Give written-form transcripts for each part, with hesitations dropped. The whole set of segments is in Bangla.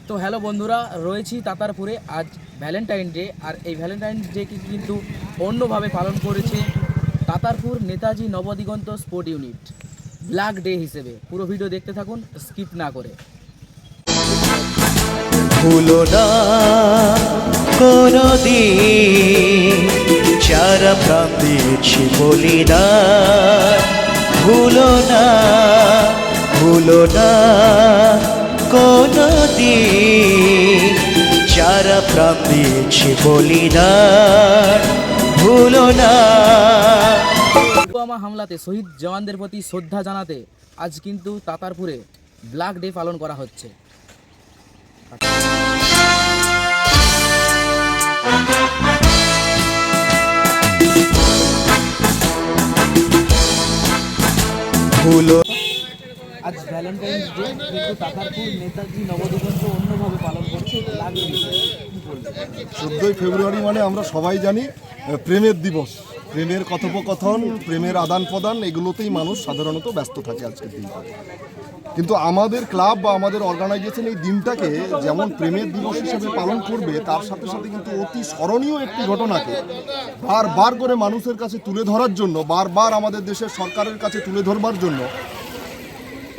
তো হ্যালো বন্ধুরা, রয়েছি তাতারপুরে। আজ ভ্যালেন্টাইন ডে, আর এই ভ্যালেন্টাইন ডেকে কিন্তু অন্যভাবে পালন করেছে Tatarpur Netaji Nabadiganta sport unit black day হিসেবে। পুরো ভিডিও দেখতে থাকুন স্কিপ না করে। ভুলো না কোনদিন যারা প্রাণ দিয়েছি বলি না, ভুলো না কোনদিন যারা প্রাণ দিয়েছি বলি না, ভুলো না। পুলওয়ামা হামলাতে শহীদ জওয়ানদের প্রতি শ্রদ্ধা জানাতে আজ কিন্তু তাতারপুরে ব্ল্যাক ডে পালন করা হচ্ছে। ভুলো আজ ভ্যালেন্টাইন্স ডে, কিন্তু তাতারপুর নেতাজি নবদিগন্ত অন্যভাবে পালন করছে ব্ল্যাক ডে হিসেবে। কি বলবেন? 14ই ফেব্রুয়ারি মানে আমরা সবাই জানি প্রেমের দিবস, প্রেমের কথোপকথন, প্রেমের আদান প্রদান, এগুলোতেই মানুষ সাধারণত ব্যস্ত থাকে আজকের দিনটা। কিন্তু আমাদের ক্লাব বা আমাদের অর্গানাইজেশন এই দিনটাকে যেমন প্রেমের দিবস হিসেবে পালন করবে, তার সাথে সাথে কিন্তু অতি স্মরণীয় একটি ঘটনাকে বারবার করে মানুষের কাছে তুলে ধরার জন্য, বারবার আমাদের দেশের সরকারের কাছে তুলে ধরবার জন্য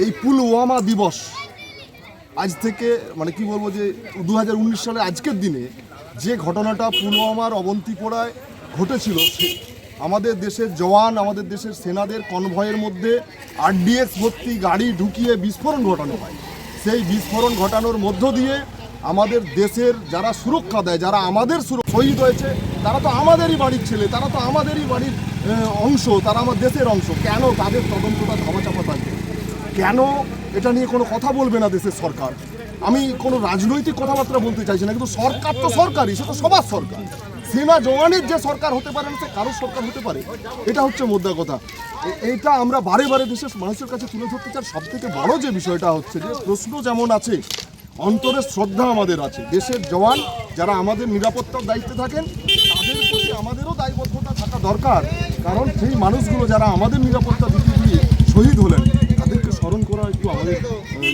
এই পুলওয়ামা দিবস আজ থেকে মানে কি বলবো যে 2019 সালে আজকের দিনে যে ঘটনাটা পুলওয়ামার অবন্তিপোড়ায় ঘটেছিল, আমাদের দেশের জওয়ান, আমাদের দেশের সেনাদের কনভয়ের মধ্যে আরডিএক্স ভর্তি গাড়ি ঢুকিয়ে বিস্ফোরণ ঘটানো হয়। সেই বিস্ফোরণ ঘটানোর মধ্য দিয়ে আমাদের দেশের যারা সুরক্ষা দেয়, যারা আমাদের শহীদ হয়েছে, তারা তো আমাদেরই বাড়ির ছেলে, তারা তো আমাদেরই বাড়ির অংশ, তারা আমার দেশের অংশ। কেন তাদের তদন্তটা ধামাচাপা থাকবে? কেন এটা নিয়ে কোনো কথা বলবে না দেশের সরকার? আমি কোনো রাজনৈতিক কথাবার্তা বলতে চাইছি না, কিন্তু সরকার তো সরকারই, সে তো সবার সরকার। সেনা জওয়ানের যে সরকার হতে পারে না, সে কারোর সরকার হতে পারে? এটা হচ্ছে মোদ্দা কথা। এইটা আমরা বারে বারে দেশের মানুষের কাছে তুলে ধরতে চাই। সব থেকে বড় যে বিষয়টা হচ্ছে যে প্রশ্ন যেমন আছে, অন্তরের শ্রদ্ধা আমাদের আছে। দেশের জওয়ান যারা আমাদের নিরাপত্তার দায়িত্বে থাকেন, তাদের প্রতি আমাদেরও দায়বদ্ধতা থাকা দরকার। কারণ সেই মানুষগুলো যারা আমাদের নিরাপত্তা দিতে গিয়ে শহীদ হলেন, তাদেরকে স্মরণ করা একটু আমাদের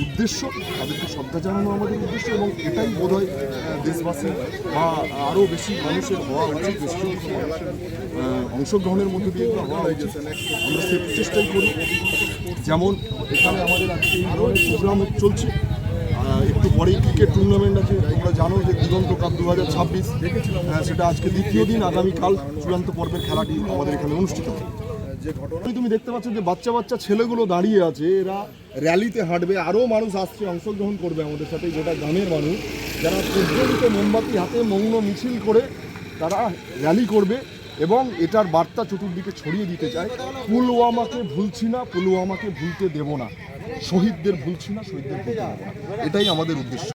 উদ্দেশ্য, তাদেরকে শ্রদ্ধা জানানো আমাদের উদ্দেশ্য। এবং এটাই বোধহয় দেশবাসী বা আরও বেশি মানুষের হওয়া উচিত, বেশি মানুষের অংশগ্রহণের মধ্যে দিয়ে হওয়া উচিত। আমরা সে চেষ্টাই করি। যেমন এখানে আমাদের আজকে এই ধরনের প্রোগ্রাম চলছে, একটু পরেই ক্রিকেট টুর্নামেন্ট আছে। তোমরা জানো যে দিগন্ত কাপ 2026, সেটা আজকে দ্বিতীয় দিন। আগামীকাল চূড়ান্ত পর্বের খেলাটি আমাদের এখানে অনুষ্ঠিত হবে। যে ঘটনা তুমি দেখতে পাচ্ছ যে বাচ্চা বাচ্চা ছেলেগুলো দাঁড়িয়ে আছে, এরা র্যালিতে হাঁটবে। আরও মানুষ আসছে, অংশগ্রহণ করবে আমাদের সাথে, গোটা গ্রামের মানুষ, যারা প্রজ্বলিত মোমবাতি হাতে মৌন মিছিল করে তারা র্যালি করবে এবং এটার বার্তা চতুর্দিকে ছড়িয়ে দিতে চায়। পুলওয়ামাকে ভুলছি না, পুলওয়ামাকে ভুলতে দেব না, শহীদদের ভুলছি না, শহীদদের ভুলতে দেব না। এটাই আমাদের উদ্দেশ্য।